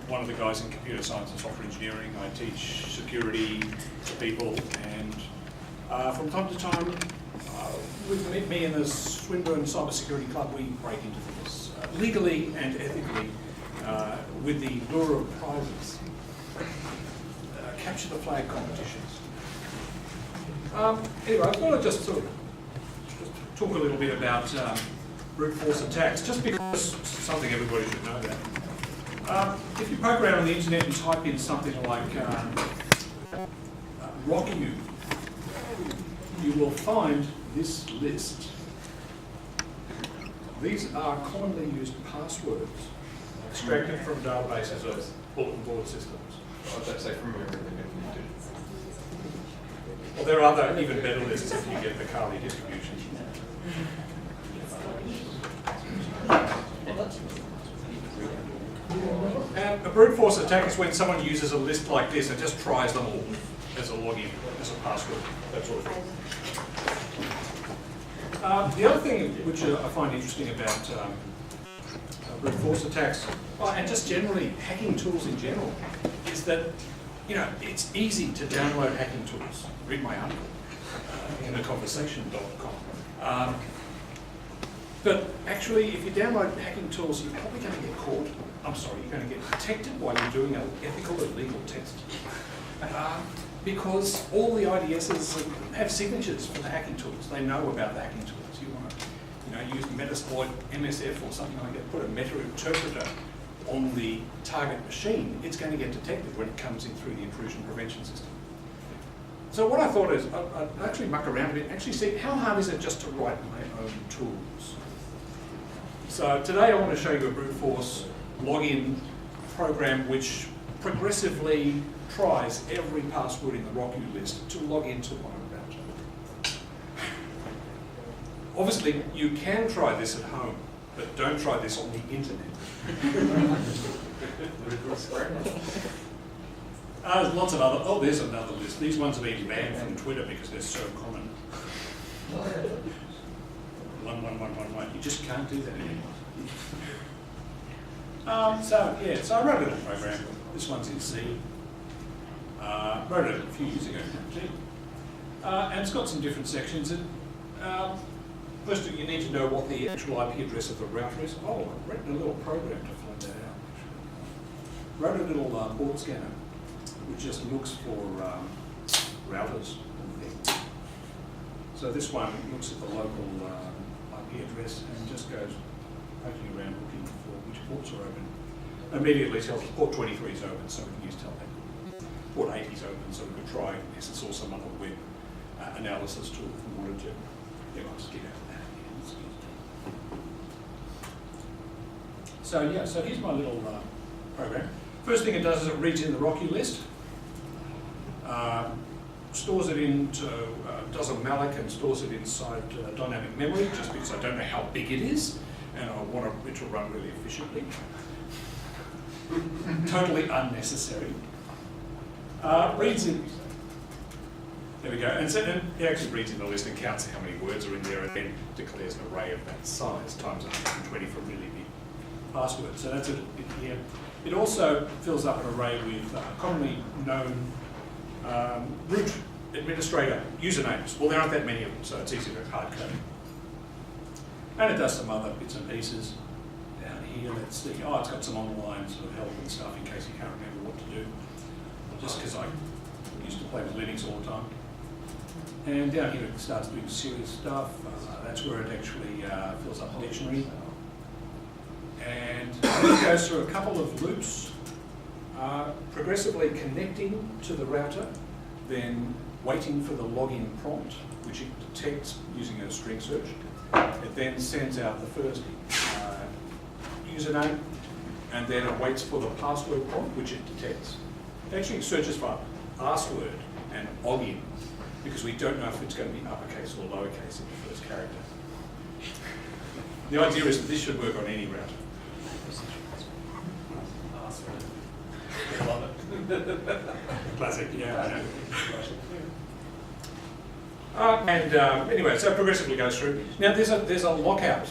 one of the guys in computer science and software engineering. I teach security to people, and from time to time, with me and the Swinburne Cybersecurity Club, we break into things legally and ethically with the lure of prizes. Capture the flag competitions. Anyway, I thought I'd just sort of talk a little bit about brute force attacks, just because it's something everybody should know about. If you poke around on the internet and type in something like RockU, you will find this list. These are commonly used passwords extracted from databases of bulletin board systems. I was about to say from memory. Well, there are other even better lists if you get the Carly distribution. And a brute force attack is when someone uses a list like this and just tries them all as a login, as a password, that sort of thing. The other thing which I find interesting about brute force attacks, and just generally hacking tools in general, is that it's easy to download hacking tools. Read my article in theconversation.com. But actually, if you download hacking tools, you're probably going to get caught. You're going to get detected while you're doing an ethical or legal test. Because all the IDSs have signatures for the hacking tools. They know about the hacking tools. You want to use Metasploit, MSF or something like that, put a meta interpreter on the target machine, it's going to get detected when it comes in through the intrusion prevention system. So what I thought is, I'd actually muck around a bit and actually see how hard is it just to write my own tools. So today I want to show you a brute force login program which progressively tries every password in the RockU list to log into what I'm about to. Obviously, you can try this at home, but don't try this on the internet. There's lots of other, there's another list. These ones have been banned from Twitter because they're so common. 11111, you just can't do that anymore. So I wrote a little program. This one's in C. Wrote it a few years ago, actually. And it's got some different sections. First, you need to know what the actual IP address of the router is. I've written a little program to find that out. Wrote a little board scanner, which just looks for routers and things. So this one looks at the local IP address and just goes poking around looking for which ports are open. Immediately tells us port 23 is open, so we can use Telnet. Port 80 is open, so we could try SSS or some other web analysis tool if we wanted to. I'll just get out of that. So here's my little program. First thing it does is it reads in the RockU list, stores it into, does a malloc and stores it inside dynamic memory, just because I don't know how big it is, and I want it to run really efficiently. Totally unnecessary. Reads in. There we go. And so it actually reads in the list and counts how many words are in there, and then declares an array of that size times 120 for a really big password. So that's it here. It also fills up an array with commonly known root administrator usernames. Well, there aren't that many of them, so it's easy to hard code. And it does some other bits and pieces down here. Let's see. It's got some online sort of help and stuff in case you can't remember what to do. Just because I used to play with Linux all the time. And down here it starts doing serious stuff. That's where it actually fills up the dictionary. And it goes through a couple of loops, progressively connecting to the router, then waiting for the login prompt, which it detects using a string search. It then sends out the first username, and then it waits for the password prompt, which it detects. It actually searches for password and login, because we don't know if it's going to be uppercase or lowercase in the first character. The idea is that this should work on any router. I love it. Classic, yeah, I know. Anyway, so it progressively goes through. Now there's a lockout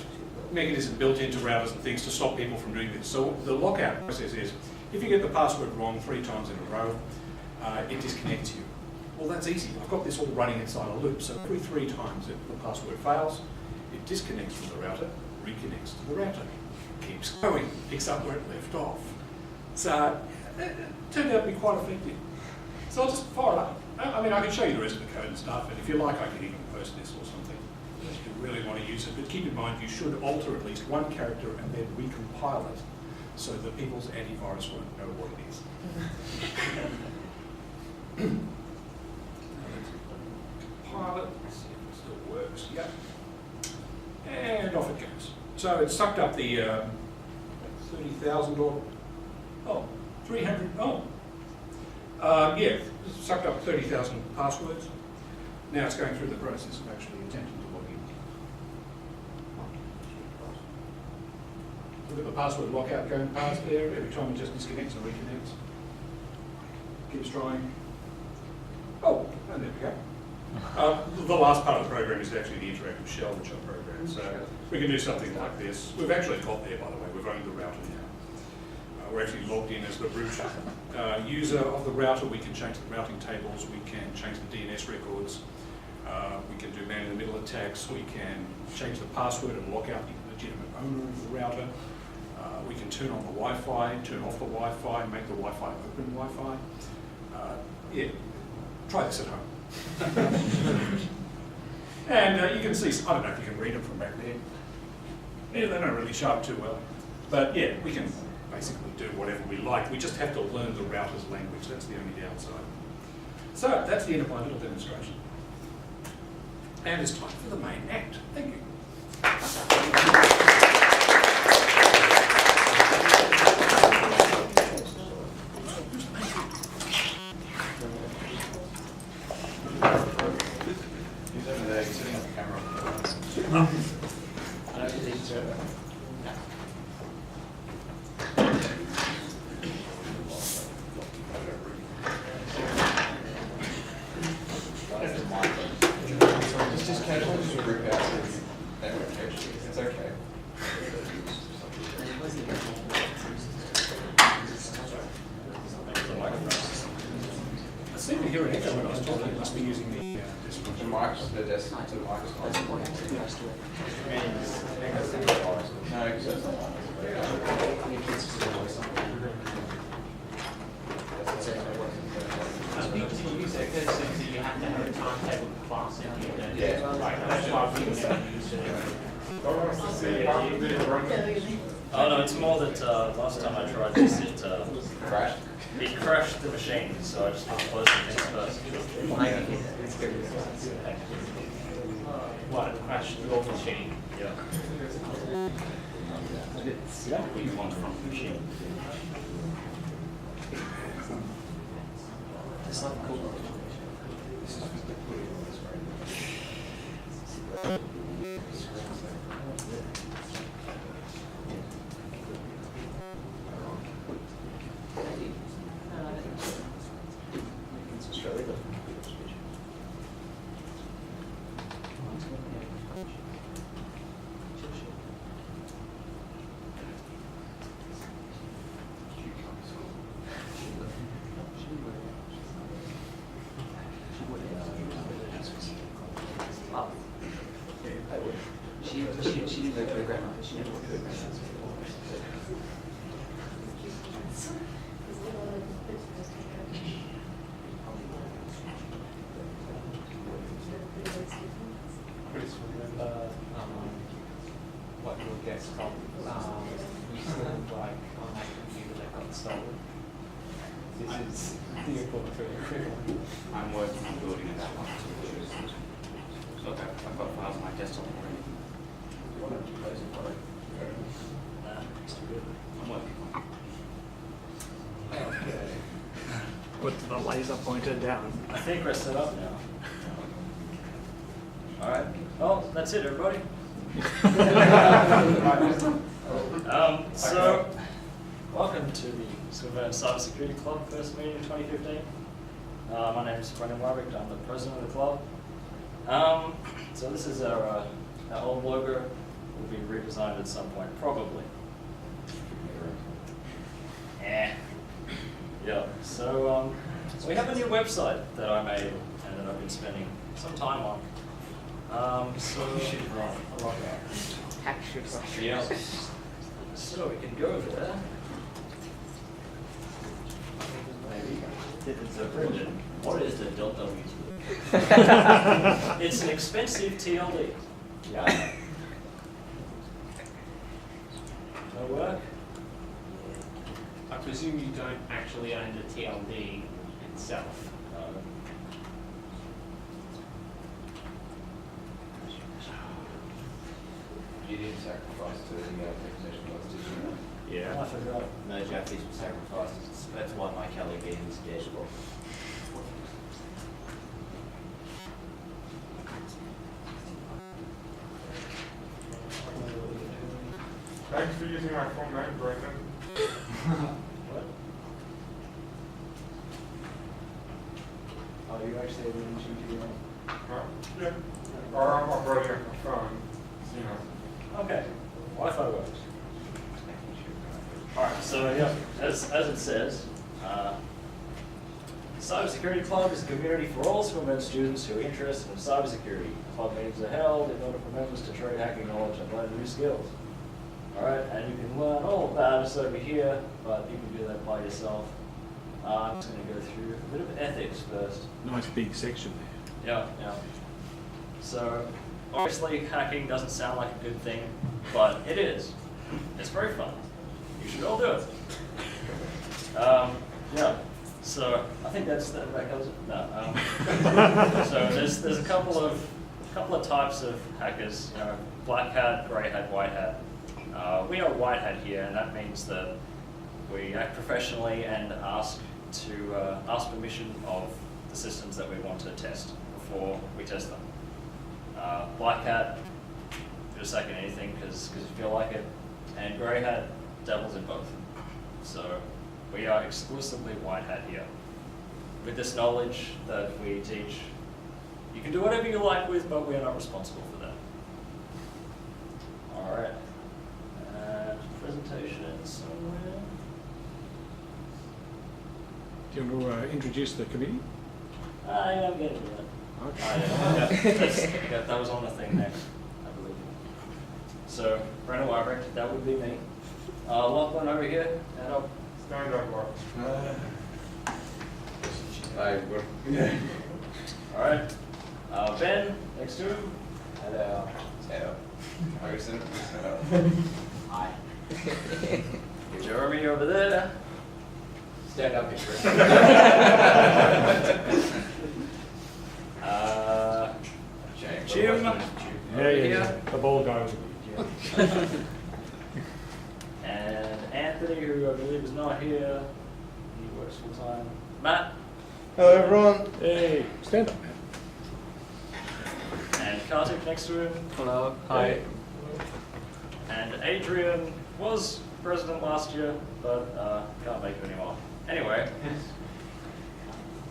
mechanism built into routers and things to stop people from doing this. So the lockout process is, If you get the password wrong 3 times in a row, it disconnects you. Well, that's easy. I've got this all running inside a loop, so every 3 times that the password fails, it disconnects from the router, reconnects to the router, keeps going, picks up where it left off. So it turned out to be quite effective. So I'll just fire it up. I mean, I can show you the rest of the code and stuff, and if you like, I can even post this or something if you really want to use it. But keep in mind, you should alter at least one character and then recompile it so that people's antivirus won't know what it is. Compile it, see if it still works. Yep. And off it goes. So it sucked up the 30,000 or 300. Yeah, sucked up 30,000 passwords. Now it's going through the process of actually attempting to log in. Look at the password lockout going past there. Every time it just disconnects and reconnects. Keeps trying. Oh, and there we go. The last part of the program is actually the interactive shell which I programmed. So we can do something like this. We've actually got there, by the way. We've owned the router now. We're actually logged in as the root user of the router. We can change the routing tables. We can change the DNS records. We can do man-in-the-middle attacks. We can change the password and lock out the legitimate owner of the router. We can turn on the Wi-Fi, turn off the Wi-Fi, make the Wi-Fi open Wi-Fi. Yeah, try this at home. And you can see, I don't know if you can read them from back there. Yeah, they don't really show up too well. But yeah, we can basically do whatever we like. We just have to learn the router's language. That's the only downside. So that's the end of my little demonstration. And it's time for the main act. Thank you. It's okay. I seem to hear an echo when I was talking. It must be using the The desktop to the microphone. No, You have to have a timetable class in here. Yeah. Right, that's why we use it. Oh no, it's more that last time I tried this, crashed. it crashed the machine, so I just had to close the things first. What, crashed your machine? Yeah. It's what you want from the machine. It's not cool. She didn't go to the grammar. She never went to the grammar. What you'll get from you still like on that computer that got stolen. This is the equivalent. I'm working on building a backup. So I've got files on my desktop already. I'm working on it. Okay. With the laser pointer down. I think we're set up now. Alright, well, that's it everybody. So, welcome to the Swinburne Cybersecurity Club first meeting in 2015. My name is Brendan Warwick, I'm the president of the club. So this is our old logo, will be redesigned at some point, probably. Yeah, So we have a new website that I made and that I've been spending some time on. Hack should rush. Yeah. So we can go there. Maybe. So Brendan, what is the .w2? It's an expensive TLD. Yeah. No work? I presume you don't actually own the TLD itself. You didn't sacrifice to the possession laws, did you? I forgot. No Jaffies were sacrificed. That's why my Kelly game's dead. Thanks for using my full name, Brendan. What? Oh, you actually have an issue to Yeah. Or I'm operating on my phone, you know. Okay. Wi-Fi works. Alright, so yeah, as it says, Cybersecurity Club is a community for all Swinburne students who are interested in cybersecurity. Club meetings are held in order for members to trade hacking knowledge and learn new skills. Alright, and you can learn all about us over here, but you can do that by yourself. I'm just going to go through a bit of ethics first. Nice big section Yeah. So, obviously hacking doesn't sound like a good thing, but it is. It's very fun. You should all do it. Yeah. So I think that covers it. No. So there's a couple of types of hackers. You know, black hat, grey hat, white hat. We are white hat here, and that means that we act professionally and ask permission of the systems that we want to test before we test them. Black hat, just like anything because you feel like it, and grey hat dabbles in both. So we are exclusively white hat here. With this knowledge that we teach, you can do whatever you like with, but we are not responsible for that. All right. Presentation somewhere. Do you want to introduce the committee? Yeah, I'm getting to that. Okay. That was on the thing next, I believe. So, Brendan Wybrick, that would be me. Lachlan over here, and up. Stand up, Mark. All right. Ben, next to him. Hello. Hello. Harrison. Hello. Hi. Jeremy over there. Stand up, Chris. Jim. Yeah. The ball guy. And Anthony, who I believe is not here. He works full time. Matt. Hello everyone. Hey, stand up, man. And Kartik next to him. Hello. Hi. And Adrian was president last year, but can't make it anymore. Anyway,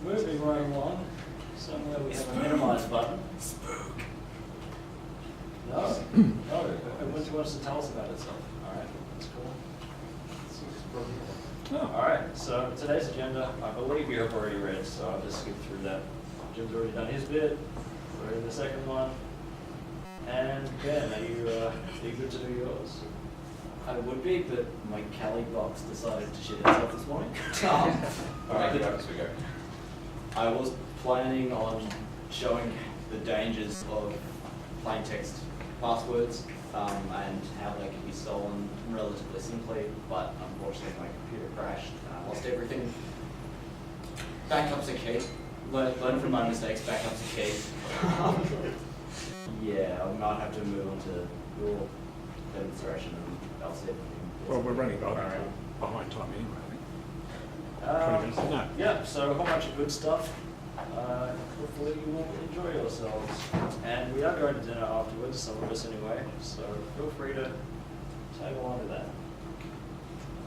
moving right along. Somewhere we have a minimize button. Spook. No, It wants to tell us about itself. All right, that's cool. All right, so today's agenda, I believe you have already read, so I'll just skip through that. Jim's already done his bit. We're in the second one. And Ben, are you good to do yours? I would be, but my Kelly box decided to shit itself this morning. All right, as we go. I was planning on showing the dangers of plain text passwords and how they can be stolen relatively simply, but unfortunately my computer crashed and I lost everything. Backups are key. Learn from my mistakes, backups are key. Yeah, I might have to move on to your demonstration and I'll see if we can. Well, we're running behind time anyway, I think. 20 minutes. No. Yeah, so a whole bunch of good stuff. Hopefully you will enjoy yourselves. And we are going to dinner afterwards, some of us anyway, so feel free to tag along to that.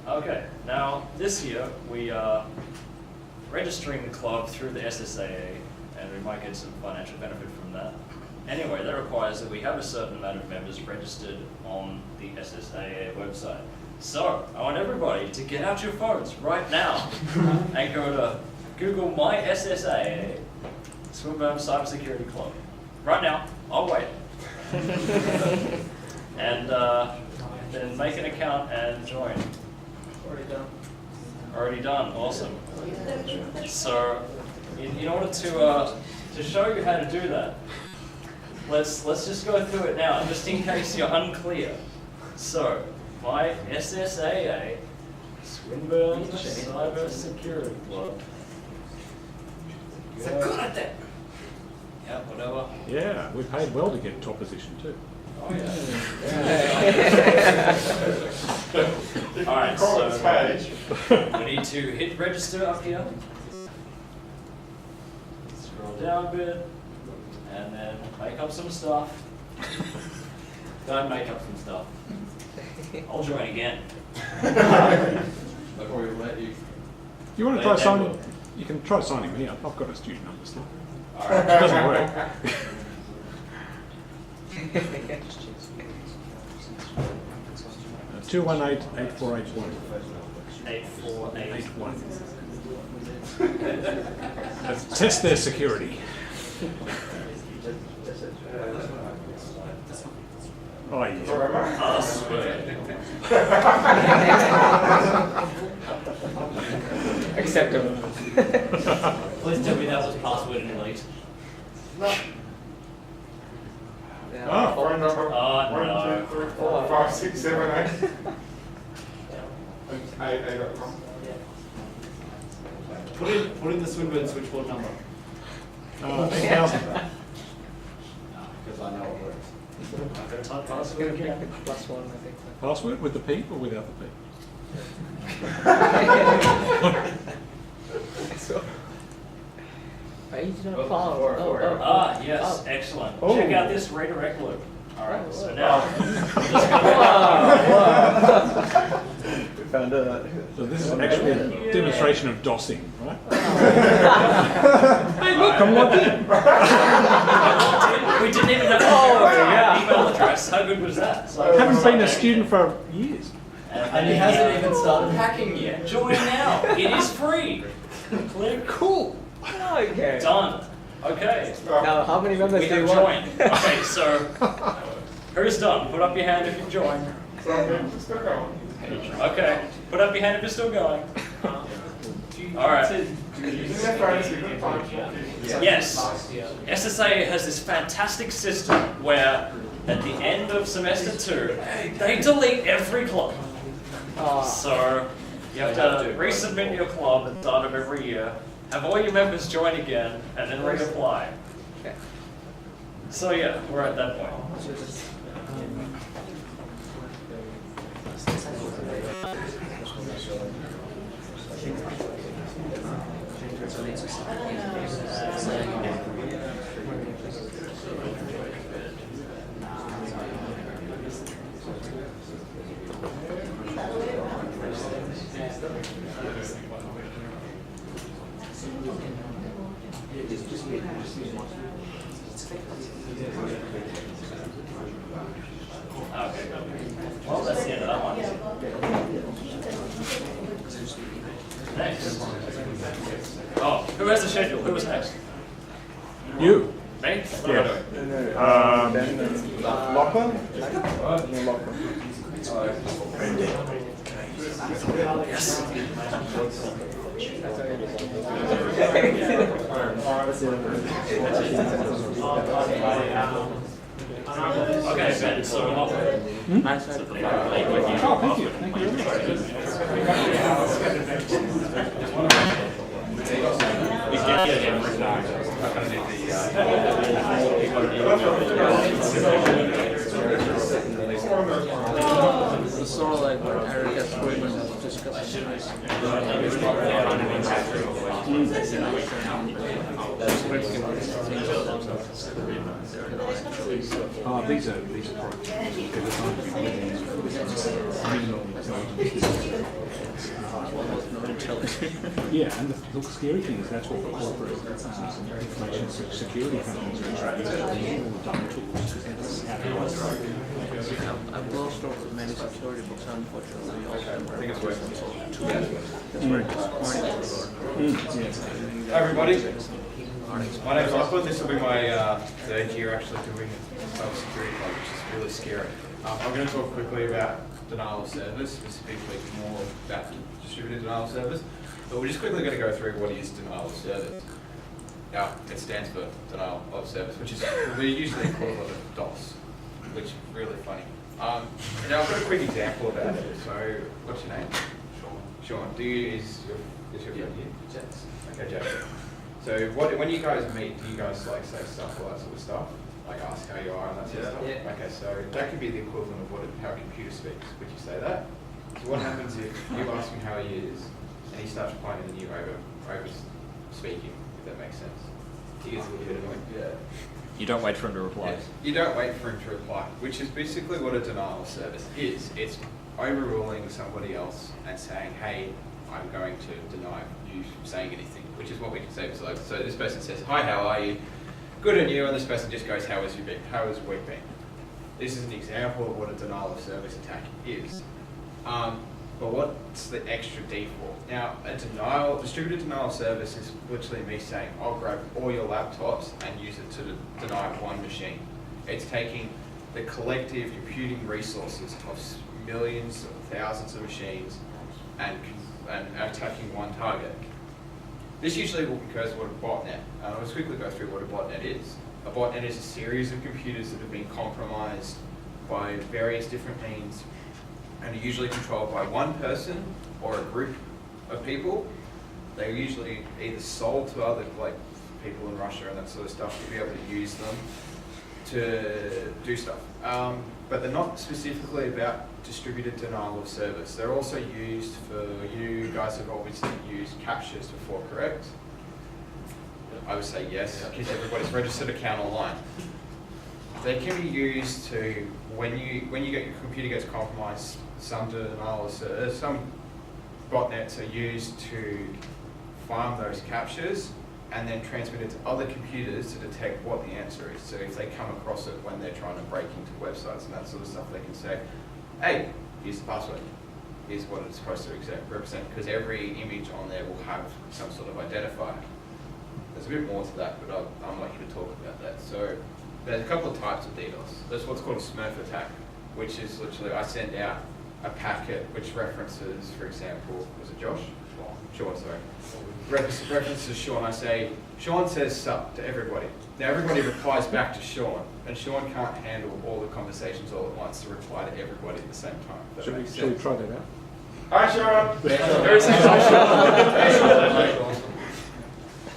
Okay, now this year we are registering the club through the SSAA, and we might get some financial benefit from that. Anyway, that requires that we have a certain amount of members registered on the SSAA website. So, I want everybody to get out your phones right now and go to Google My SSA, Swinburne Cybersecurity Club. Right now, I'll wait. And then make an account and join. Already done. Already done, awesome. So, in order to show you how to do that, let's just go through it now, just in case you're unclear. So, My SSAA, Swinburne Cybersecurity Club. So good at that. Yeah, whatever. Yeah, we paid well to get top position too. Oh yeah. Alright, so we need to hit register up here. Scroll down a bit, and then make up some stuff. Don't make up some stuff. I'll join again. Before we let you. You want to try signing? You can try signing me up. I've got a student number still. It doesn't work. 218-8481. 848. Let's test their security. Oh yeah. Password. Acceptable. Please tell me that was password and elite. Oh. Phone number, Oh, 1, no. 2, 3, 4, 5, 6, 7, 8. AA.com. Put in the Swinburne switchboard number. 8,000. Because I know it works. Okay, type It's password gonna again. be +1, I think. Password with the P or without the P? So, are you not following? Ah, yes, excellent. Oh. Check out this redirect loop. Alright, Oh, so wow. now, Found out. So this is actually a demonstration of DOSing, right? Hey, look, I'm logged in. we didn't even have to email address. How good was that? So, I haven't been a student for years. And he hasn't even started hacking yet. Join now. It is free. Click. Cool. Okay. Done. Okay. Now, how many members We do you have want? joined. Okay, so who's done? Put up your hand if you've joined. Still going. Okay. Put up your hand if you're still going. All right. Use their phones, give them time. Yes. SSA has this fantastic system where at the end of semester 2, they delete every club. So you have to resubmit your club at the start of every year, have all your members join again, and then reapply. Okay. So yeah, we're at that point. Okay. Well, that's the end of that one. Next. Oh, who has the schedule? Who was next? You. Me? What am I doing? Locker? Yes. Okay, Ben, so Oh, thank you. Thank you It's sort of like what Eric has discussed. These are products. They're designed to be minimal intelligence. Yeah, and the scary thing is that's what the corporate information security companies are trying to do. All the dumb tools to have to I've lost all the many security books, unfortunately. I think it's working. Hi everybody, my name's Lachlan. This will be my third year actually doing cybersecurity club, which is really scary. I'm going to talk quickly about denial of service, specifically more about distributed denial of service. But we're just quickly going to go through what is denial of service. Now, it stands for denial of service, which is we usually call it a DOS, which is really funny. Now I've got a quick example about it. So, what's your name? Sean. Is your friend here? Jax. Okay, Jax. So when you guys meet, do you guys like say stuff, all that sort of stuff? Like ask how you are and that sort of stuff? Yeah. Okay, so that could be the equivalent of how a computer speaks. Would you say that? So what happens if you ask him how he is and he starts replying and you over speaking, if that makes sense? He gets a little bit annoyed. Yeah. You don't wait for him to reply. Yes. You don't wait for him to reply, which is basically what a denial of service is. It's overruling somebody else and saying, hey, I'm going to deny you saying anything, which is what we can say. So this person says, hi, how are you? Good, and you? And this person just goes, how has your week been? This is an example of what a denial of service attack is. But what's the extra D for? Now, distributed denial of service is literally me saying, I'll grab all your laptops and use it to deny one machine. It's taking the collective computing resources of millions or thousands of machines and attacking one target. This usually occurs with a botnet. Let's quickly go through what a botnet is. A botnet is a series of computers that have been compromised by various different means and are usually controlled by one person or a group of people. They're usually either sold to other people in Russia and that sort of stuff to be able to use them to do stuff. But they're not specifically about distributed denial of service. They're also used for, you guys have obviously used captchas before, correct? I would say yes, because everybody's registered account online. They can be used to, when your computer gets compromised, some denial of service, some botnets are used to farm those captchas and then transmit it to other computers to detect what the answer is. So if they come across it when they're trying to break into websites and that sort of stuff, they can say, hey, here's the password. Here's what it's supposed to represent, because every image on there will have some sort of identifier. There's a bit more to that, but I'm not here to talk about that. So there's a couple of types of DDoS. There's what's called a Smurf attack, which is literally I send out a packet which references, for example, was it Josh? Sean, sorry. References Sean. I say, Sean says sup to everybody. Now everybody replies back to Sean, and Sean can't handle all the conversations all at once to reply to everybody at the same time. Shall we try that out? Hi Sean!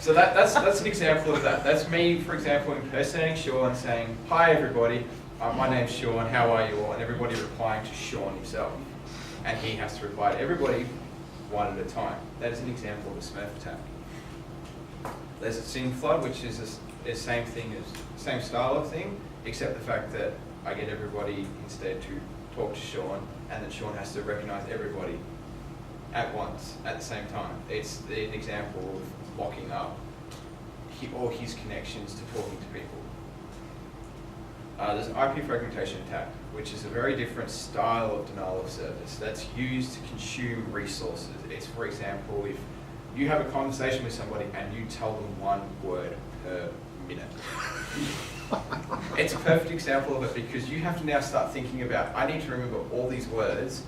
So that's an example of that. That's me, for example, impersonating Sean, saying, hi everybody, my name's Sean, how are you all? And everybody replying to Sean himself. And he has to reply to everybody one at a time. That is an example of a Smurf attack. There's a SIM flood, which is the same thing as same style of thing, except the fact that I get everybody instead to talk to Sean, and that Sean has to recognize everybody at once, at the same time. It's an example of locking up all his connections to talking to people. There's an IP fragmentation attack, which is a very different style of denial of service that's used to consume resources. It's, for example, if you have a conversation with somebody and you tell them one word per minute. It's a perfect example of it, because you have to now start thinking about, I need to remember all these words,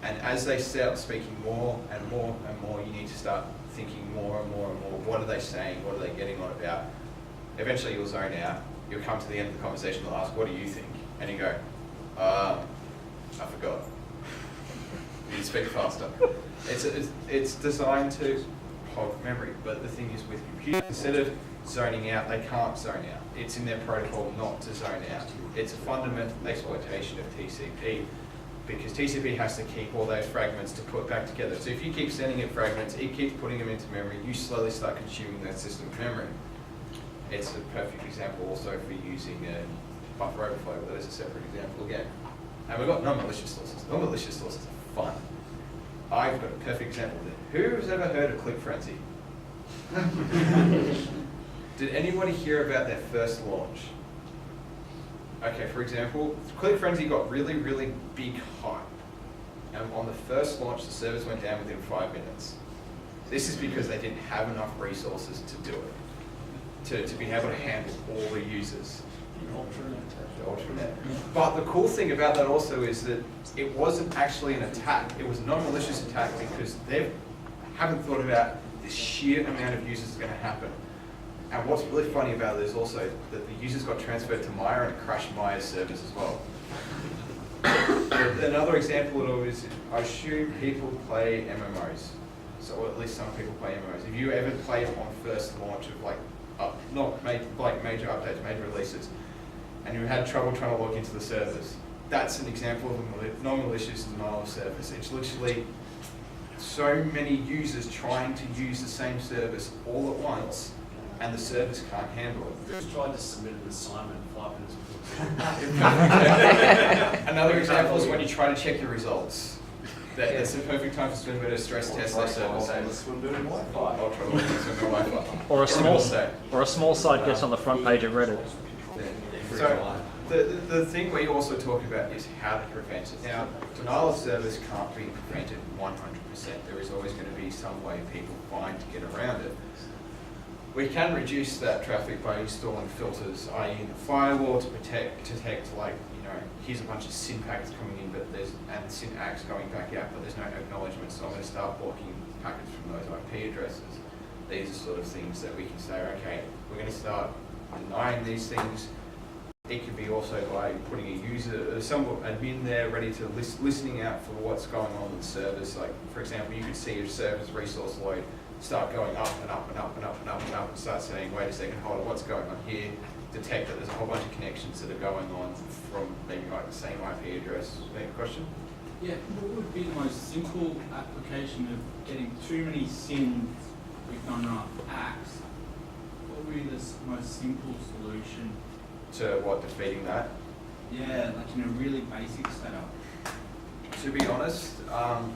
and as they start speaking more and more and more, you need to start thinking more and more and more. What are they saying? What are they getting on about? Eventually you'll zone out. You'll come to the end of the conversation, they'll ask, what do you think? And you go, I forgot. You speak faster. It's designed to hold memory, but the thing is with computers, instead of zoning out, they can't zone out. It's in their protocol not to zone out. It's a fundamental exploitation of TCP. because TCP has to keep all those fragments to put back together. So if you keep sending it fragments, it keeps putting them into memory, you slowly start consuming that system's memory. It's a perfect example also for using buffer overflow, but that is a separate example again. And we've got non-malicious sources. Non-malicious sources are fun. I've got a perfect example of it. Who's ever heard of Click Frenzy? Did anybody hear about their first launch? Okay, for example, Click Frenzy got really, really big hype. And on the first launch, the servers went down within 5 minutes. This is because they didn't have enough resources to do it, to be able to handle all the users. But the cool thing about that also is that it wasn't actually an attack. It was a non-malicious attack because they haven't thought about the sheer amount of users that's going to happen. And what's really funny about it is also that the users got transferred to Maya and it crashed Maya's servers as well. Another example of it is, I assume people play MMOs. So, or at least some people play MMOs. If you ever played on first launch of major updates, major releases, and you had trouble trying to log into the servers, that's an example of a non-malicious denial of service. It's literally so many users trying to use the same service all at once, and the service can't handle it. Just tried to submit an assignment 5 minutes before. Another example is when you try to check your results. That's the perfect time for Swinburne to stress test their service. Swinburne Wi-Fi. Or a small site gets on the front page of Reddit. So the thing we also talk about is how to prevent it. Now, denial of service can't be prevented 100%. There is always going to be some way people find to get around it. We can reduce that traffic by installing filters, i.e. the firewall to detect like, here's a bunch of SYN packets coming in, and syntax going back out, but there's no acknowledgement, so I'm going to start blocking packets from those IP addresses. These are sort of things that we can say, okay, we're going to start denying these things. It could be also by putting a user, some admin there ready to listening out for what's going on with the servers. Like, for example, you could see your server's resource load start going up and up and up and up and up and up and start saying, wait a second, hold on, what's going on here? Detect that there's a whole bunch of connections that are going on from maybe like the same IP address. Any question? Yeah, what would be the most simple application of getting too many SYN with not enough acts? What would be the most simple solution? To what, defeating that? Yeah, like in a really basic setup. To be honest,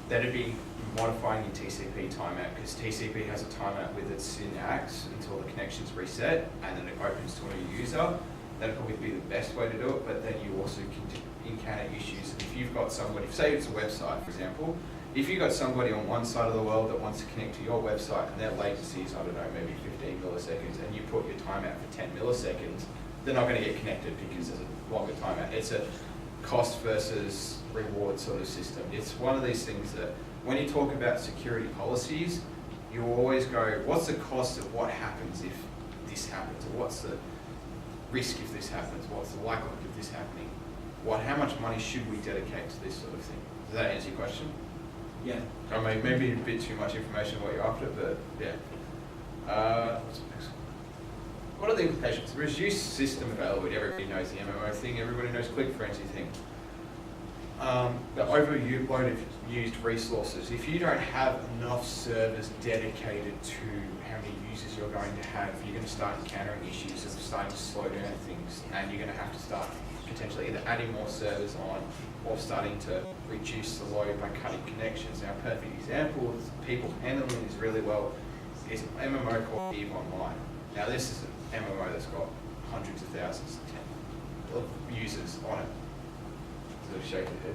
that'd be modifying your TCP timeout, because TCP has a timeout with its SYN acts until the connection's reset, and then it opens to a new user. That'd probably be the best way to do it, but then you also can encounter issues. If you've got somebody, say it's a website, for example, if you've got somebody on one side of the world that wants to connect to your website and their latency is, I don't know, maybe 15 milliseconds, and you put your timeout for 10 milliseconds, they're not going to get connected because there's a longer timeout. It's a cost versus reward sort of system. It's one of these things that when you talk about security policies, you always go, what's the cost of what happens if this happens? Or what's the risk if this happens? What's the likelihood of this happening? How much money should we dedicate to this sort of thing? Does that answer your question? Yeah. I mean, maybe a bit too much information what you're after, but yeah. What's the next one? What are the implications? Reduced system availability. Everybody knows the MMO thing. Everybody knows Click Frenzy thing. The overload of used resources. If you don't have enough servers dedicated to how many users you're going to have, you're going to start encountering issues of starting to slow down things, and you're going to have to start potentially either adding more servers on or starting to reduce the load by cutting connections. Now, a perfect example of people handling this really well is an MMO called EVE Online. Now, this is an MMO that's got hundreds of thousands of users on it. Sort of shake your head.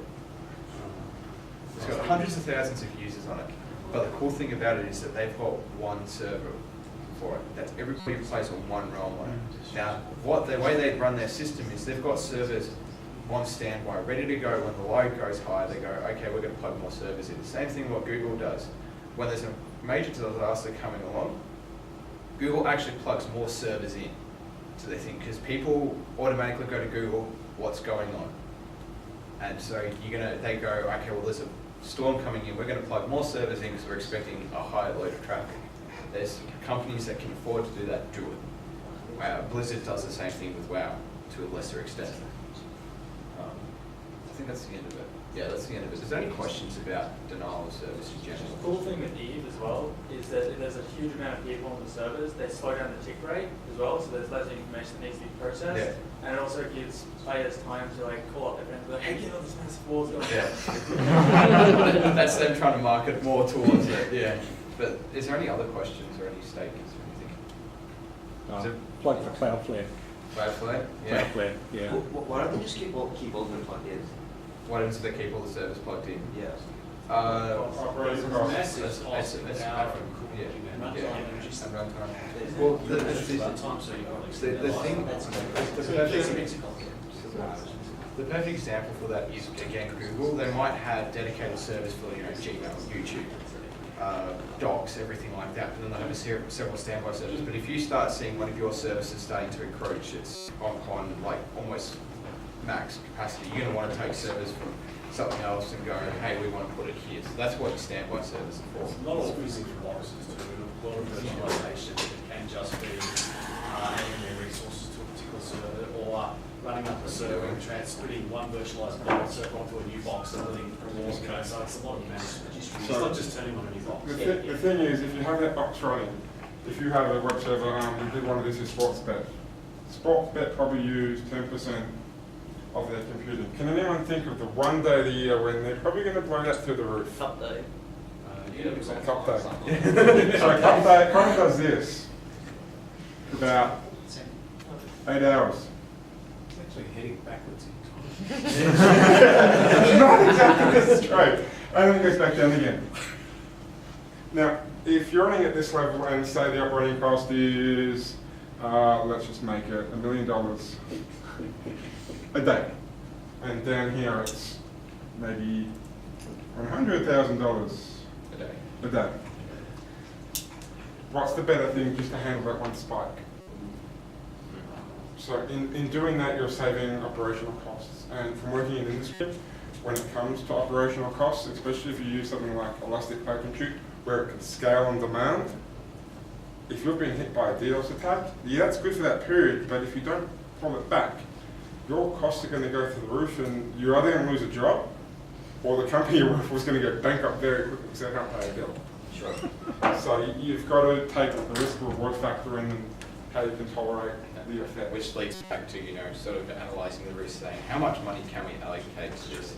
It's got hundreds of thousands of users on it. But the cool thing about it is that they've got one server for it. That's everybody plays on one realm on it. Now, the way they run their system is they've got servers on standby, ready to go. When the load goes high, they go, okay, we're going to plug more servers in. The same thing what Google does. When there's a major disaster coming along, Google actually plugs more servers in to their thing, because people automatically go to Google, what's going on? And so they go, okay, well, there's a storm coming in, we're going to plug more servers in because we're expecting a higher load of traffic. There's companies that can afford to do that, do it. Wow, Blizzard does the same thing with WoW to a lesser extent. I think that's the end of it. yeah, that's the end of it. Is there any questions about denial of service in The general? cool thing with Eve as well is that if there's a huge amount of people on the servers, they slow down the tick rate as well, so there's less information that needs to be processed. Yeah. And it also gives players time to like call up their friends and be like, hey, get on this massive wall. Yeah. That's them trying to market more towards it, yeah. But is there any other questions or any statements or anything? Is it Plug for Cloudflare. Cloudflare? Yeah. Cloudflare, yeah. Why don't they just keep all the plugged in? Why don't they keep all the servers plugged in? Yes. Operating costs. Massive cost That's per hour yeah. and Yeah. runtime. And runtime. Well, The time, so you got the thing, The perfect example for that is, again, Google. They might have dedicated servers for, Gmail, YouTube, docs, everything like that, but then they have several standby servers. But if you start seeing one of your services starting to encroach, it's on like almost max capacity, you're going to want to take servers from something else and go, hey, we want to put it here. So that's what your standby servers are for. a lot of using for boxes too, and a lot of virtualization can just be adding more resources to a particular server, or running up a server and transferring one virtualized server onto a new box and building rewards code. So it's a lot of management. It's not just turning on a new box. The thing is, if you have that box running, if you have a web server, you did one of this is Sportsbet. Sportsbet probably use 10% of their computing. Can anyone think of the one day of the year when they're probably going to blow that through the roof? Cup day. Cup day. So Cup day kind of does this for about 8 hours. It's actually heading backwards in time. Not exactly this straight. And then it goes back down again. Now, if you're running at this level and say the operating cost is, let's just make it $1 million a day, and down here it's maybe $100,000 a day. What's the better thing just to handle that one spike? So in doing that, you're saving operational costs. And from working in industry, when it comes to operational costs, especially if you use something like Elastic Cloud Compute, where it can scale on demand, if you're being hit by a DDoS attack, yeah, that's good for that period, but if you don't pull it back, your costs are going to go through the roof, and you're either going to lose a job, or the company you work for is going to go bankrupt very quickly because they can't pay a bill. Sure. So you've got to take the risk reward factor in and how you can tolerate the effect. Which leads back to, sort of analysing the risk, saying, how much money can we allocate to this?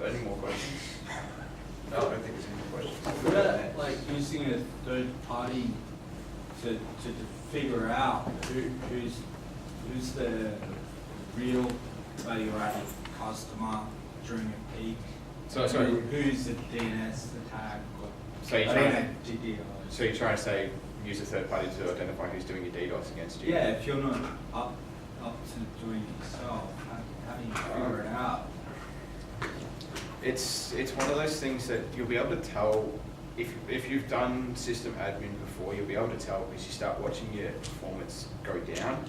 Any more questions? No, I don't think there's any more questions. What about like using a third party to figure out who's the real value-added customer during a peak? So who's the DNS attack? So you're trying to say use a third party to identify who's doing your DDoS against you? Yeah, if you're not up to doing it yourself, how do you figure it out? It's one of those things that you'll be able to tell if you've done system admin before. You'll be able to tell because you start watching your performance go down.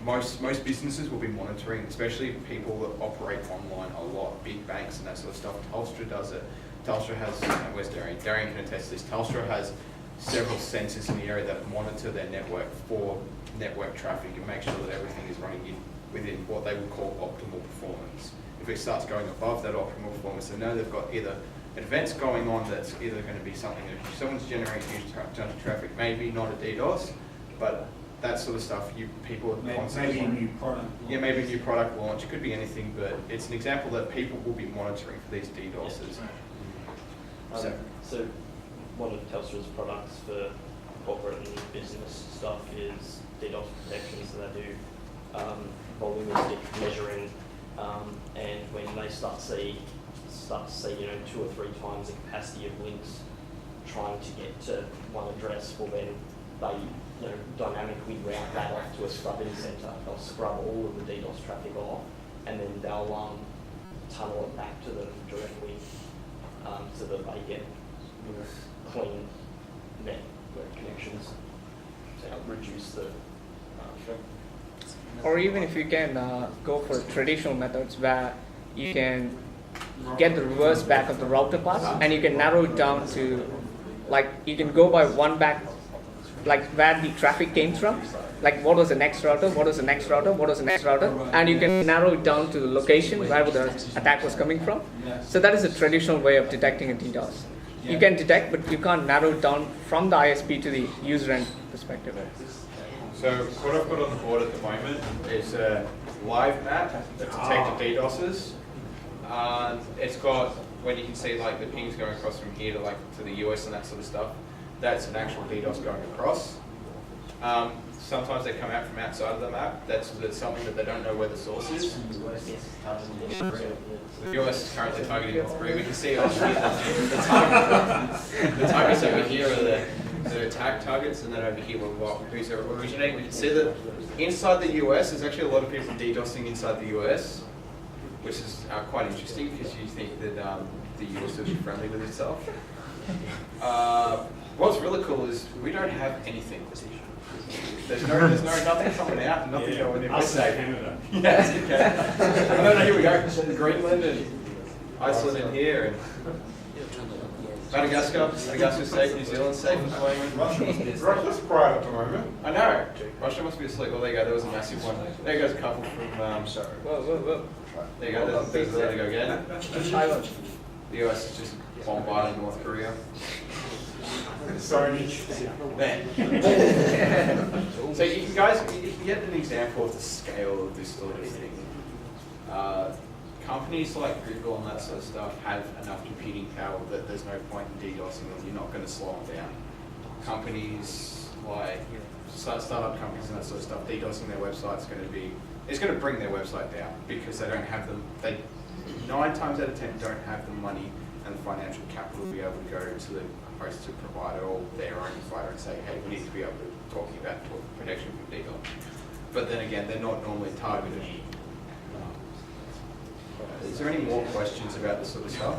Most businesses will be monitoring, especially people that operate online a lot, big banks and that sort of stuff. Telstra does it. Telstra has, where's Darian? Darian can attest to this. Telstra has several sensors in the area that monitor their network for network traffic and make sure that everything is running within what they would call optimal performance. If it starts going above that optimal performance, they know they've got either events going on that's either going to be something that if someone's generating huge tons of traffic, maybe not a DDoS, but that sort of stuff, people maybe a new product launch. Yeah, maybe a new product launch. It could be anything, but it's an example that people will be monitoring for these DDoSes. So one of Telstra's products for corporate and business stuff is DDoS protection. So they do volumetric measuring, and when they start to see 2 or 3 times the capacity of links trying to get to one address, well then they dynamically route that off to a scrubbing center. They'll scrub all of the DDoS traffic off, and then they'll tunnel it back to them directly, so that they get clean network connections to help reduce the. Or even if you can go for traditional methods where you can get the reverse back of the router path and you can narrow it down to, like, you can go by one like where the traffic came from, like what was the next router, what was the next router, what was the next router, and you can narrow it down to the location where the attack was coming from. So that is a traditional way of detecting a DDoS. You can detect, but you can't narrow it down from the ISP to the user end perspective. So what I've got on the board at the moment is a live map that detected DDoSes. It's got, when you can see like the pings going across from here to like to the US and that sort of stuff, that's an actual DDoS going across. Sometimes they come out from outside of the map. That's something that they don't know where the source is. The US is currently targeting all three. We can see on here the targets over here are the attack targets, and then over here were who's originating. We can see that inside the US, there's actually a lot of people DDoSing inside the US, which is quite interesting because you think that the US would be friendly with itself. What's really cool is we don't have anything. There's nothing coming out, and nothing going in. Us say Canada. Yes, you can. No, here we go. Greenland and Iceland in here, and Madagascar's safe, New Zealand's safe at the moment. Russia's quiet at the moment. I know. Russia must be asleep. Well, there you go. There was a massive one. There goes a couple from. Whoa. There you go. There they go again. The US is just bombarding North Korea. Sorry. Man. So you can get an example of the scale of this sort of thing. Companies like Google and that sort of stuff have enough computing power that there's no point in DDoSing them. You're not going to slow them down. Companies like startup companies and that sort of stuff, DDoSing their website's going to bring their website down because they don't have them. They 9 times out of 10 don't have the money and the financial capital to be able to go to the hosted provider or their own provider and say, hey, we need to be able to talk about protection from DDoS. But then again, they're not normally targeted. Is there any more questions about this sort of stuff?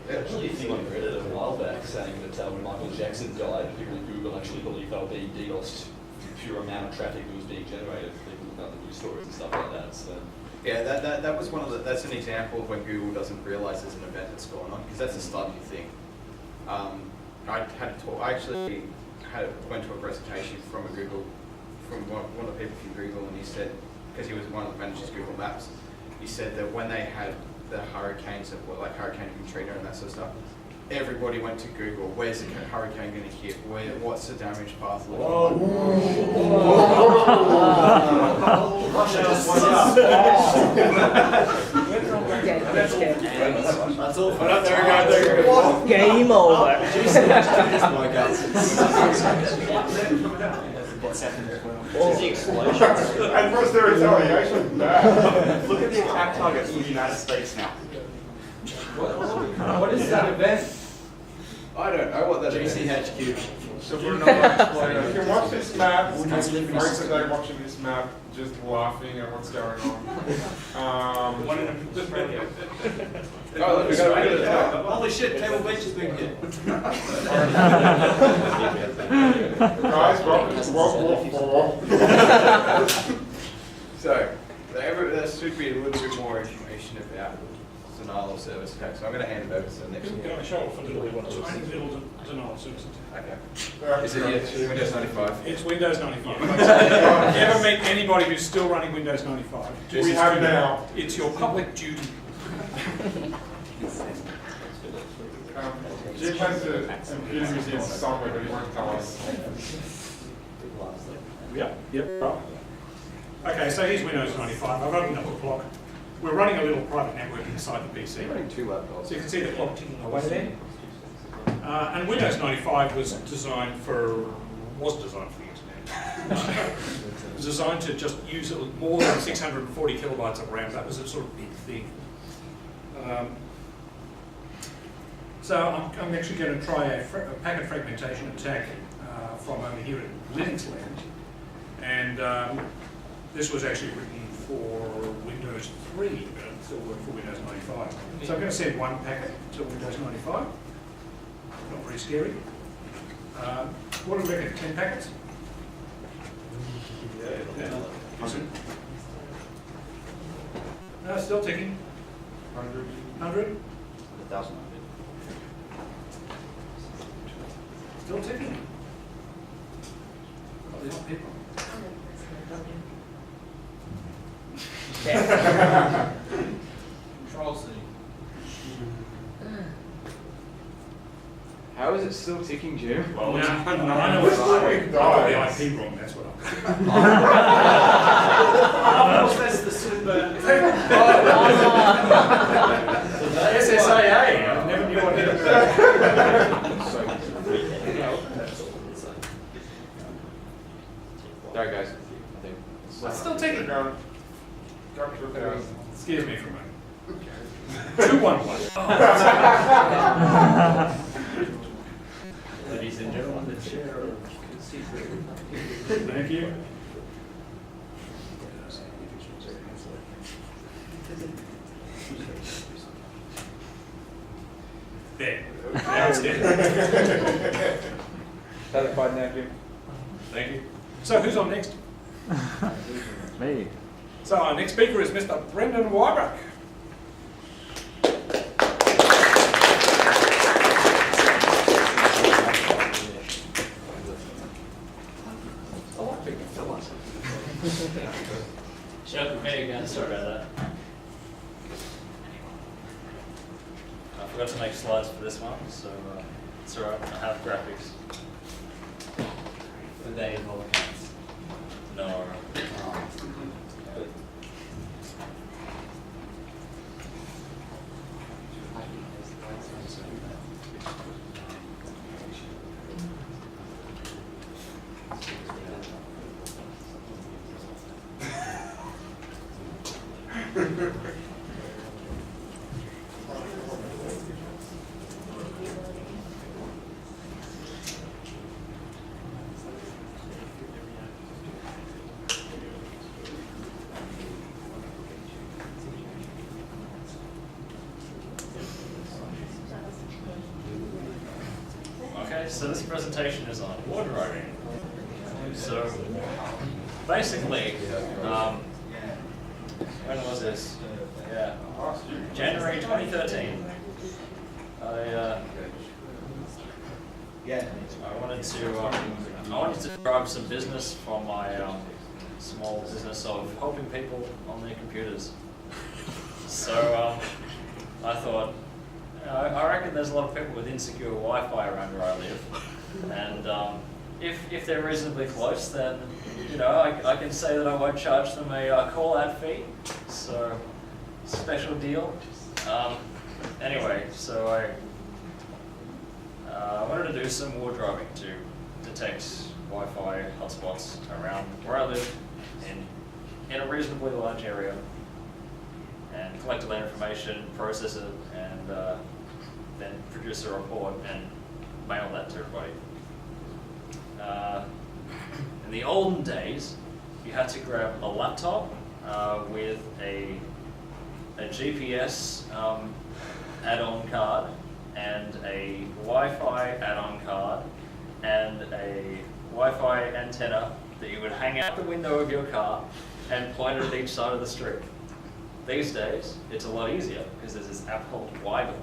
There was a thing on Reddit a while back saying that when Michael Jackson died, people at Google actually believed they were being DDoSed. The pure amount of traffic that was being generated. People look up the news stories and stuff like that. So. Yeah, that was one of that's an example of when Google doesn't realize there's an event that's going on, because that's a starting thing. I actually went to a presentation from one of the people from Google, and he said, because he was one that manages Google Maps, he said that when they had the hurricanes that were like Hurricane Katrina and that sort of stuff, everybody went to Google. Where's the hurricane going to hit? What's the damage path looking like? That's all for There we go. Game over. the explosion. And what's their retaliation? Look at the attack targets in the United States now. What is that event? I don't know what that is. GCHQ. So we're not explaining. You can watch this map, we can spend most of the day watching this map, just laughing at what's going on. Holy shit, Cable Beach has been hit. Guys, welcome to World War IV. So, there should be a little bit more information about denial of service attack. So I'm going to hand it over to the next one. Can I show off a little denial of service attack? Okay. Is it Windows 95? It's Windows 95. Ever meet anybody who's still running Windows 95? We have now. It's your public duty. Jim has a computer museum somewhere, but he won't tell us. Yep. Okay, so here's Windows 95. I've opened up a clock. We're running a little private network inside the PC. Running 2 laptops. So you can see the clock ticking away there. And Windows 95 was designed for the internet. It was designed to just use more than 640 kilobytes of RAM. That was a sort of big thing. So I'm actually going to try a packet fragmentation attack from over here at Linux Land. And this was actually written for Windows 3, but it still worked for Windows 95. So I'm going to send one packet to Windows 95. Not very scary. What do we reckon, 10 packets? No, still ticking. 100? 1,000. Still ticking. they're not people. Control C. How is it still ticking, Jim? Well, No, I no, know it's no, I no. got the IP wrong, that's what I'm. Of course, that's the Swinburne. SSAA, I never knew what hit it. Sorry, guys. I think. It's still ticking. Go. Excuse me for a moment. 211. Ladies and gentlemen, the chair of Thank you. There. Now it's dead. Satisfied now, Jim? Thank you. So who's on next? Me. So our next speaker is Mr. Brendan Wybrick. Show me again, sorry about that. I forgot to make slides for this one, so it's alright, I have graphics. Do they involve accounts? No. Okay, so this presentation is on wardrobing. So basically, when was this? Yeah, January 2013. I wanted to drive some business from my small business of helping people on their computers. So I thought, I reckon there's a lot of people with insecure Wi-Fi around where I live, and if they're reasonably close, then I can say that I won't charge them a call-out fee. So special deal. Anyway, so I wanted to do some wardrobing to detect Wi-Fi hotspots around where I live in a reasonably large area, and collect all that information, process it, and then produce a report and mail that to everybody. In the olden days, you had to grab a laptop with a GPS add-on card and a Wi-Fi add-on card and a Wi-Fi antenna that you would hang out the window of your car and point it at each side of the street. These days, it's a lot easier because there's this app called Wiggle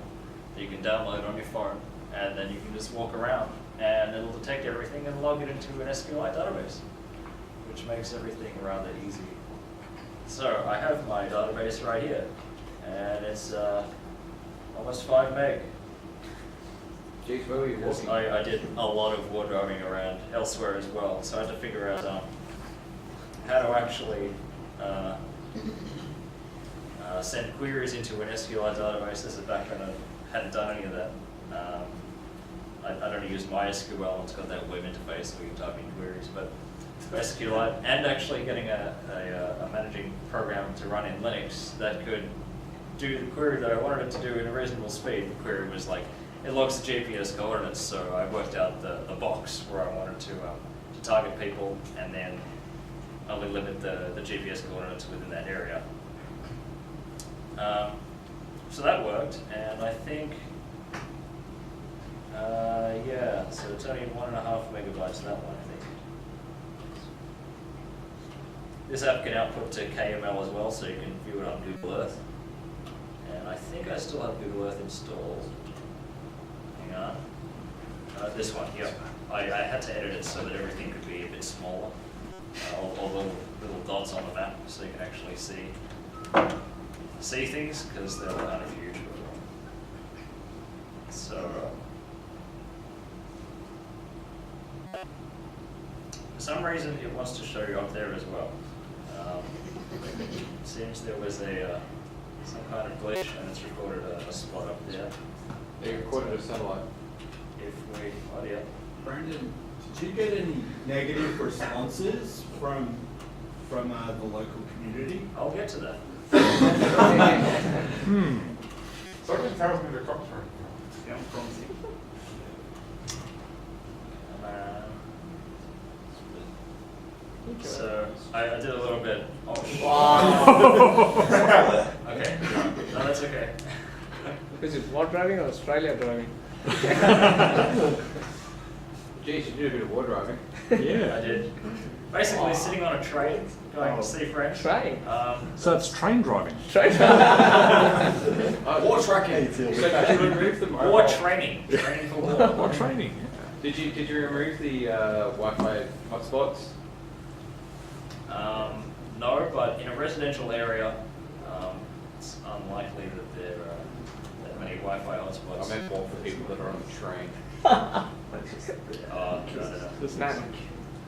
that you can download on your phone, and then you can just walk around and it'll detect everything and log it into an SQL database, which makes everything rather easy. So I have my database right here, and it's almost 5 meg. Jeez, where were you walking? I did a lot of wardrobing around elsewhere as well, so I had to figure out how to actually send queries into an SQL database. As a background, I hadn't done any of that. I'd only used MySQL, it's got that web interface where you type in queries, but SQLite, and actually getting a managing program to run in Linux that could do the query that I wanted it to do in a reasonable speed. The query was like, it logs the GPS coordinates, so I worked out the box where I wanted to target people, and then only limit the GPS coordinates within that area. So that worked, and I think, yeah, so it's only 1.5 megabytes, that one, I think. This app can output to KML as well, so you can view it on Google Earth. And I think I still have Google Earth installed. Hang on. This one, yeah. I had to edit it so that everything could be a bit smaller. All the little dots on the map, so you can actually see things, because they're kind of huge. So, for some reason, it wants to show you up there as well. Seems there was some kind of glitch, and it's recorded a spot up there. They recorded a satellite. If we, yeah. Brandon, did you get any negative responses from the local community? I'll get to that. Something tells me the cops are. Yeah, I'm promising. So I did a little bit. Okay, no, that's okay. Is it war driving or Australia driving? Geez, you did a bit of war driving. Yeah, I did. Basically, sitting on a train, going to see French. Train? So it's train driving. Train. War tracking. So did you remove the mobile? War training. Training for war. War training. Did you remove the Wi-Fi hotspots? No, but in a residential area, it's unlikely that there are that many Wi-Fi hotspots. I meant more for people that are on the train. No.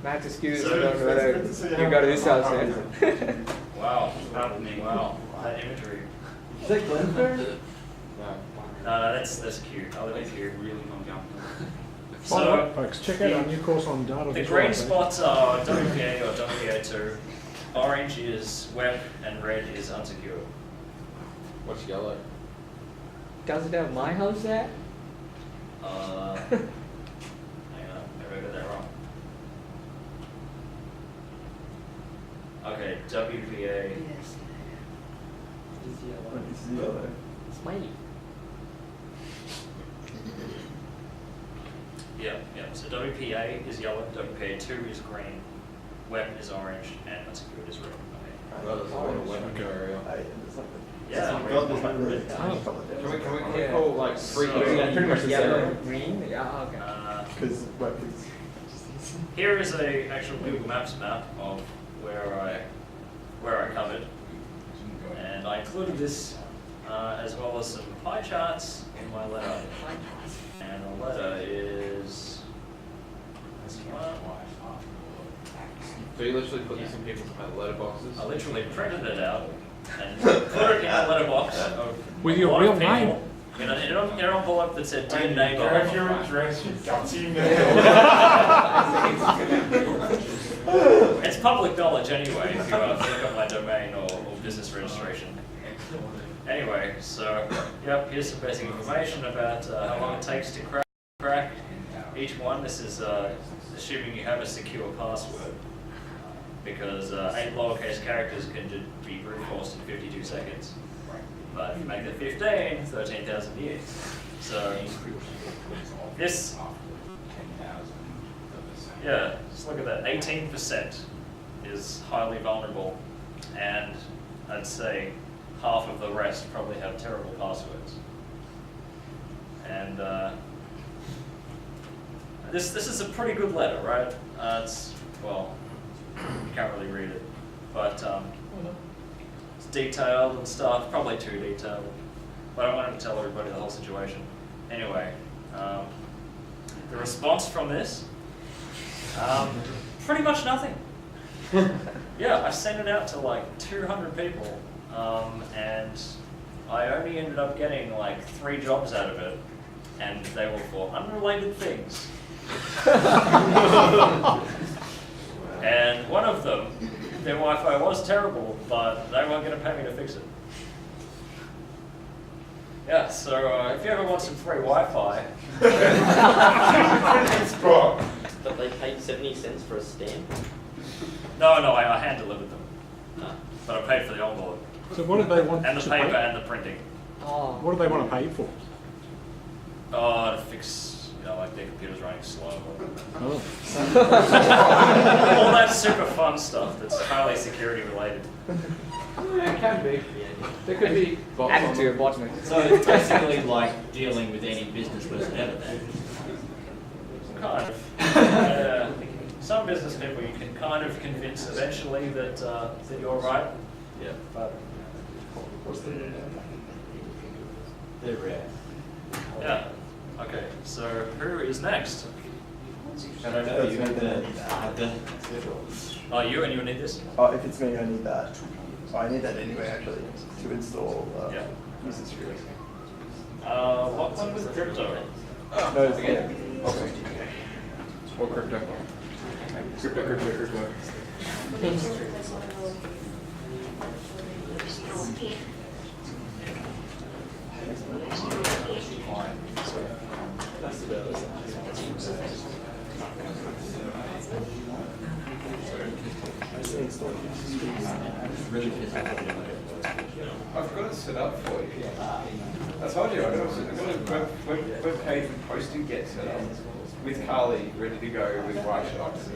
Matt is curious So- about whether you got this house there. Wow. Wow. That imagery. Is that Glenfair? No. No, that's cute. I live in cute. Really long jump. By the way, So, folks, check out our new course on data the green visualization. spots are WPA or WPA2. Orange is web and red is unsecured. What's yellow? Does it have my house there? Hang on, maybe I got that wrong. Okay, WPA. Yes. It's yellow. Smiley. Yeah. So WPA is yellow, WPA2 is green, web is orange, and unsecured is red. Okay. Well, there's a lot of web Okay. area. Yeah. Can we call like three So- pretty much the Yellow, same? green. Yeah. Okay. Here is a actual Google Maps map of where I covered, and I included this as well as some pie charts in my letter. And the letter is this one. So you literally put this in people's letterboxes? I literally printed it out and put it in a letterbox of With a your lot real of people name. in an envelope that said "Dear neighbor." address, you gutsy It's public knowledge anyway, if you look at my domain or business registration. Anyway, so, yep, here's some basic information about how long it takes to crack each one. This is assuming you have a secure password, because 8 lowercase characters can be brute forced in 52 seconds. But if you make it 15, 13,000 years. So, this, yeah, just look at that, 18% is highly vulnerable, and I'd say half of the rest probably have terrible passwords. And this is a pretty good letter, right? It's, well, you can't really read it, but it's detailed and stuff, probably too detailed. But I wanted to tell everybody the whole situation. Anyway, the response from this, pretty much nothing. Yeah, I sent it out to like 200 people, and I only ended up getting like 3 jobs out of it, and they were for unrelated things. And one of them, their Wi-Fi was terrible, but they weren't going to pay me to fix it. Yeah, so if you ever want some free Wi-Fi. But they paid 70 cents for a stamp? No, I hand delivered them. But I paid for the envelope. So what do they want And the to paper pay? and the printing. Oh. What do they want to pay for? Oh, to fix, like their computer's running slow. Oh. All that super fun stuff that's highly security related. Yeah, it can be. There could be bots Add it on to your botnet. So it's basically like dealing with any business personnel then. kind of. Some business people you can kind of convince eventually that that you're right. Yeah. But They're rare. yeah. Okay. So who is next? I don't know, you had the Oh, you and you need this? If it's me, I need that. I need that anyway, actually, to install Yeah. user scripts. What one with crypto? No, it's okay. Or crypto. Crypto. I've got it set up for you. I told you, I've got a web page with post and get set up with Carly ready to go with workshops.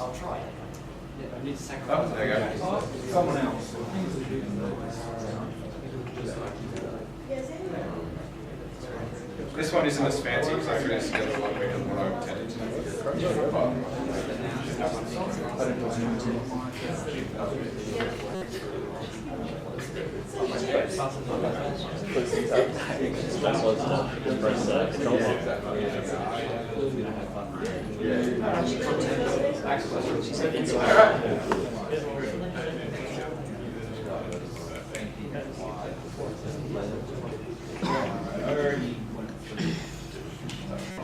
I'll try. Yeah, I need to Oh, there you go. Someone else. This one isn't as fancy because I threw this together a lot quicker than what I intended to.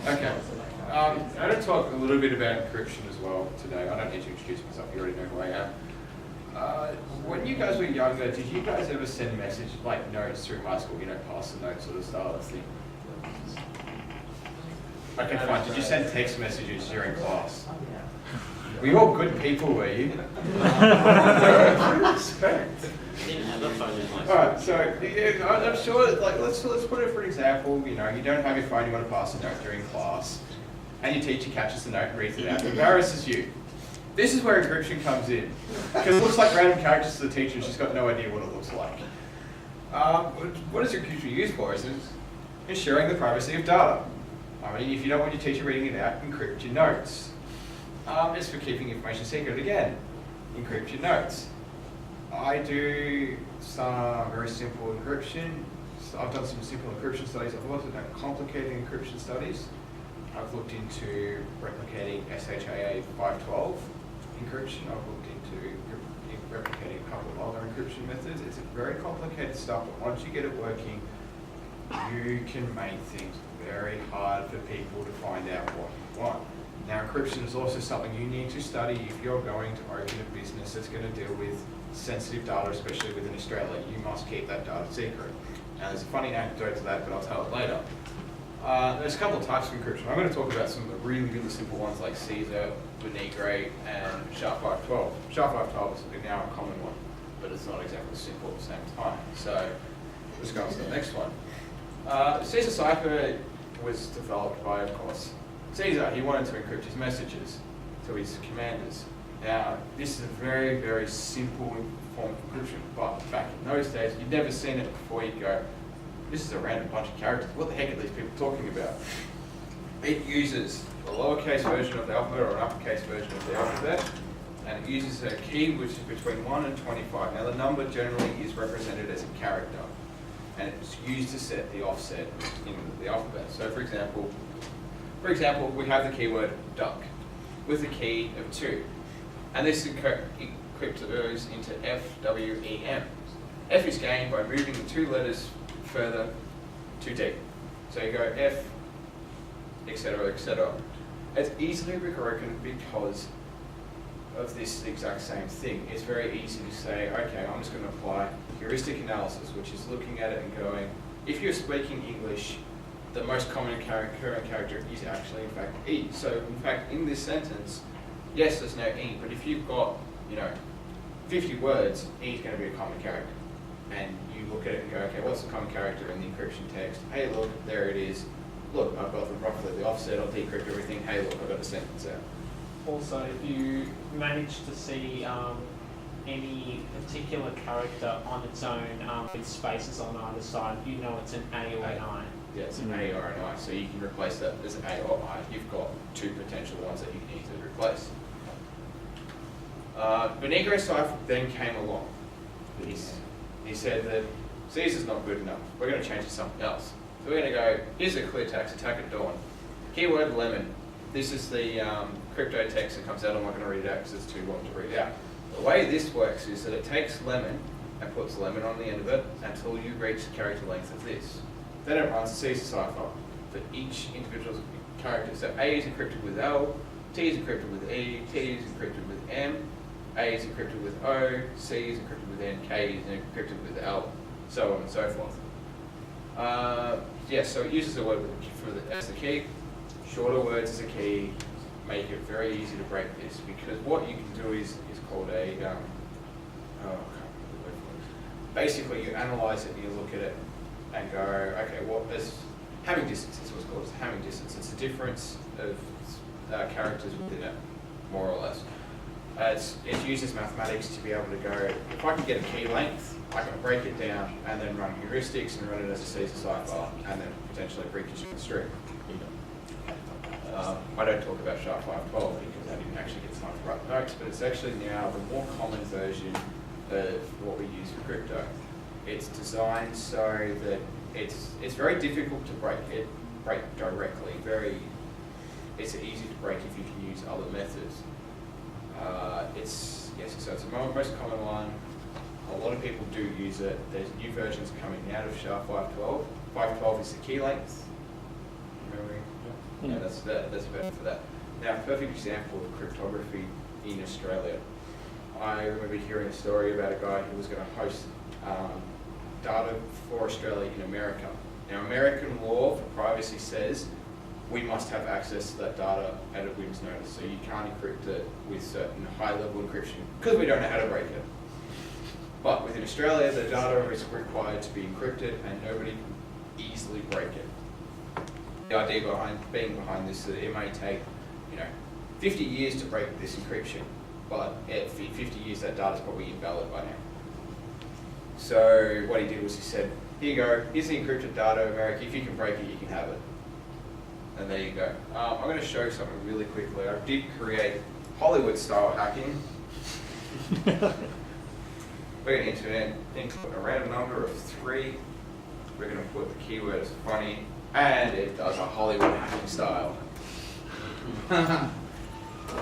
Okay. I'm going to talk a little bit about encryption as well today. I don't need to introduce myself, you already know who I am. When you guys were younger, did you guys ever send messages, like notes through high school, pass the notes sort of style of thing? Okay, fine. Did you send text messages during class? Were you all good people, were you? Respect. Alright, so I'm sure, let's put it for example, you don't have your phone, you want to pass a note during class, and your teacher catches the note and reads it out, embarrasses you. This is where encryption comes in, because it looks like random characters to the teacher and she's got no idea what it looks like. What is encryption used for? Is it ensuring the privacy of data? I mean, if you don't want your teacher reading it out, encrypt your notes. It's for keeping information secret again. Encrypt your notes. I do some very simple encryption. So I've done some simple encryption studies. I've also done complicated encryption studies. I've looked into replicating SHA 512 encryption. I've looked into replicating a couple of other encryption methods. It's very complicated stuff, but once you get it working, you can make things very hard for people to find out what you want. Now, encryption is also something you need to study if you're going to open a business that's going to deal with sensitive data, especially within Australia. You must keep that data secret. Now, there's a funny anecdote to that, but I'll tell it later. There's a couple of types of encryption. I'm going to talk about some of the really, really simple ones like Caesar, Vinegre, and SHA-512. SHA-512 is now a common one, but it's not exactly simple at the same time. So let's go on to the next one. Caesar Cipher was developed by, of course, Caesar. He wanted to encrypt his messages to his commanders. Now, this is a very, very simple form of encryption, but back in those days, you'd never seen it before. You'd go, this is a random bunch of characters. What the heck are these people talking about? It uses a lowercase version of the alphabet or an uppercase version of the alphabet, and it uses a key which is between 1 and 25. Now, the number generally is represented as a character, and it's used to set the offset in the alphabet. So, for example, we have the keyword duck with a key of 2, and this encrypts into FWEM. F is gained by moving the 2 letters further to D. So you go F, etc., etc. It's easily broken because of this exact same thing. It's very easy to say, okay, I'm just going to apply heuristic analysis, which is looking at it and going, if you're speaking English, the most common current character is actually, in fact, E. So, in fact, in this sentence, yes, there's no E, but if you've got, 50 words, E is going to be a common character. And you look at it and go, okay, what's the common character in the encryption text? Hey, look, there it is. Look, I've got roughly the offset, I'll decrypt everything. Hey, look, I've got the sentence out. Also, if you manage to see any particular character on its own with spaces on either side, you know it's an A or an I. Yeah, it's an A or an I, so you can replace that as an A or I. You've got two potential ones that you can easily replace. Benigno Cipher then came along. He said that Caesar's not good enough. We're going to change it to something else. So we're going to go, here's a clear text, attack at dawn. Keyword lemon. This is the crypto text that comes out. I'm not going to read it out because it's too long to read out. The way this works is that it takes lemon and puts lemon on the end of it until you reach the character length of this. Then it runs a Caesar cipher for each individual character. So A is encrypted with L, T is encrypted with E, T is encrypted with M, A is encrypted with O, C is encrypted with N, K is encrypted with L, so on and so forth. Yeah, so it uses a word as the key. Shorter words as a key make it very easy to break this, because what you can do is called a, I can't remember the word for it. Basically, you analyze it and you look at it and go, okay, what is Hamming distance? Is what's called Hamming distance. It's the difference of characters within it, more or less. It uses mathematics to be able to go, if I can get a key length, I can break it down and then run heuristics and run it as a Caesar cipher and then potentially reconstruct the string. I don't talk about SHA-512 because I didn't actually get time to write the notes, but it's actually now the more common version of what we use for crypto. It's designed so that it's very difficult to break directly. It's easy to break if you can use other methods. So it's the most common one. A lot of people do use it. There's new versions coming out of SHA-512. 512 is the key length. Remember? Yeah, that's better for that. Now, a perfect example of cryptography in Australia. I remember hearing a story about a guy who was going to host data for Australia in America. Now, American law for privacy says we must have access to that data at a whim's notice, so you can't encrypt it with certain high-level encryption because we don't know how to break it. But within Australia, the data is required to be encrypted and nobody can easily break it. The idea behind this is that it may take 50 years to break this encryption, but at 50 years that data is probably invalid by now. So what he did was he said, here you go, here's the encrypted data, America, if you can break it, you can have it. And there you go. I'm going to show you something really quickly. I did create Hollywood-style hacking. We're going to input a random number of 3. We're going to put the keyword as funny, and it does a Hollywood hacking style.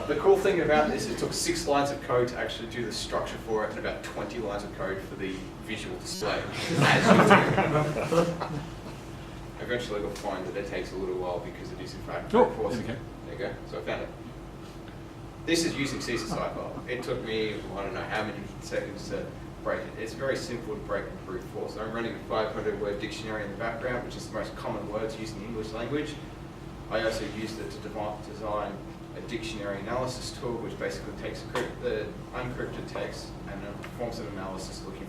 The cool thing about this, it took 6 lines of code to actually do the structure for it, and about 20 lines of code for the visual display. Eventually we'll find that it takes a little while because it is in fact brute forcing. There you go, so I found it. This is using Caesar cipher. It took me, I don't know how many seconds to break it. It's very simple to break with brute force. I'm running a 500-word dictionary in the background, which is the most common words used in the English language. I also used it to design a dictionary analysis tool, which basically takes the unencrypted text and performs an analysis looking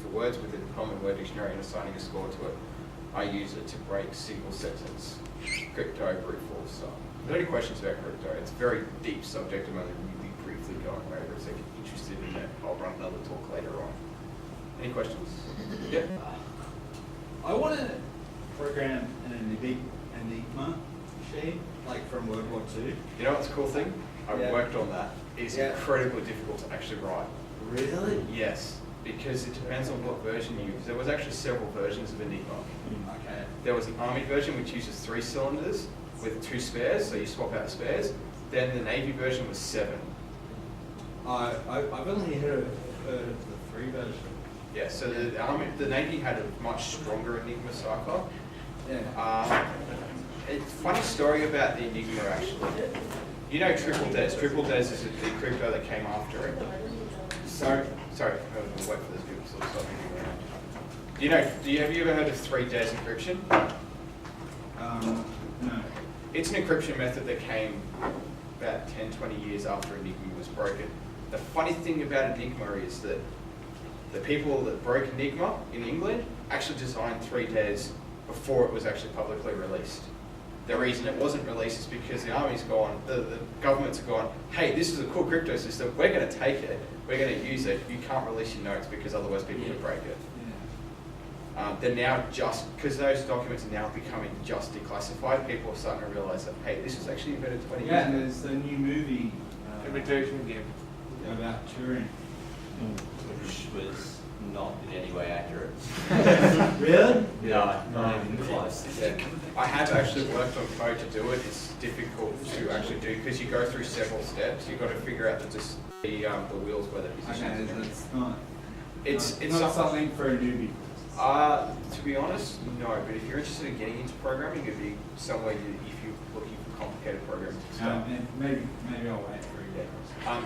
for words within a common word dictionary and assigning a score to it. I use it to break single sentence crypto brute force. So, if there are any questions about crypto, it's a very deep subject. I'm only really briefly going over it. So if you're interested in it, I'll run another talk later on. Any questions? Yeah. I want to program an Enigma machine, like from World War II. You know what's a cool thing? I've worked on that. It's incredibly difficult to actually write. Really? Yes, because it depends on what version you use. There was actually several versions of Enigma. Okay. There was an Army version which uses 3 cylinders with 2 spares, so you swap out the spares. Then the Navy version was 7. I've only heard of the 3 version. Yeah, so the Navy had a much stronger Enigma cipher. Yeah. It's a funny story about the Enigma actually. You know Triple Des. Triple Des is the crypto that came after it. So, sorry, I'm going to wait for those people to stop moving around. Have you ever heard of 3 Des encryption? No. It's an encryption method that came about 10, 20 years after Enigma was broken. The funny thing about Enigma is that the people that broke Enigma in England actually designed 3 Des before it was actually publicly released. The reason it wasn't released is because the army's gone, the governments have gone, hey, this is a cool crypto system, we're going to take it, we're going to use it, you can't release your notes because otherwise people will break it. they're now just, because those documents are now becoming just declassified, people are starting to realise that, hey, this was actually invented 20 years Yeah, ago. and there's the new movie Imitation game. about Turing. Which was not in any way accurate. Really? No, not even close. Yeah. I have actually worked on code to do it. It's difficult to actually do because you go through several steps. You've got to figure out the wheels where the positions Okay, are. it's not. It's not something for a newbie. To be honest, no. But if you're interested in getting into programming, it'd be somewhere if you're looking for complicated programming stuff. And maybe I'll wait for a year.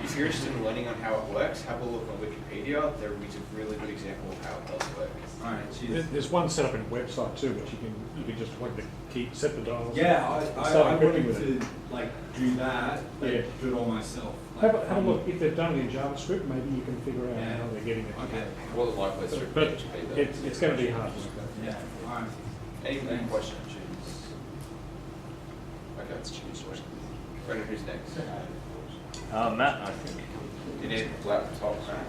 If you're interested in learning on how it works, have a look on Wikipedia. There is a really good example of how it does work. All right, cheers. There's one set up in a website too, which you can just plug the key, set the dials. Yeah, I start encrypting wanted with it. to like do that, but Yeah. do it all myself. Have a look, if they've done it in JavaScript, maybe you can figure out Yeah. how they're getting it. Okay. More than likely, it's But PHP, though. it's going to be hard to look at. Yeah. All right. Any questions? Okay, let's choose. Brendan, who's next? Matt, I think. You need a laptop, Matt.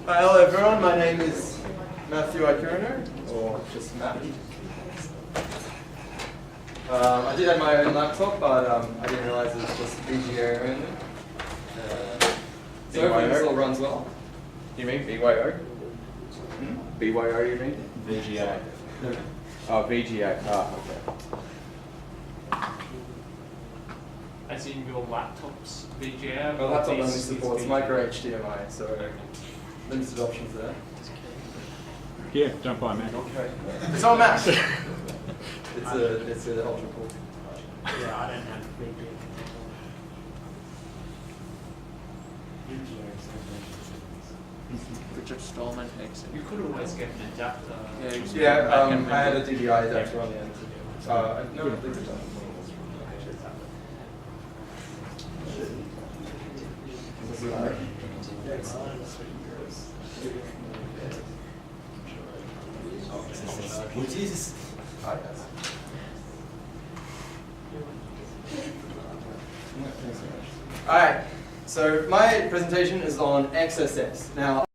Hi, hello everyone, my name is Matthew Ikirino, or just Matt. I did have my own laptop, but I didn't realize it was just VGA only. So hopefully this all runs well. You mean BYO? BYO, you mean? VGA. Oh, VGA. Oh, okay. As in your laptop's VGA? My laptop only This is supports VGA? micro HDMI, so limited options there. Yeah, don't buy Mac. Okay. It's on Mac. It's a ultra cool. Yeah, I don't have VGA. Richard Stallman exit. You could always get an adapter. Yeah, I had a DVI adapter on the end. No, I think it's done. What is? Alright, so my presentation is on XSS. Now,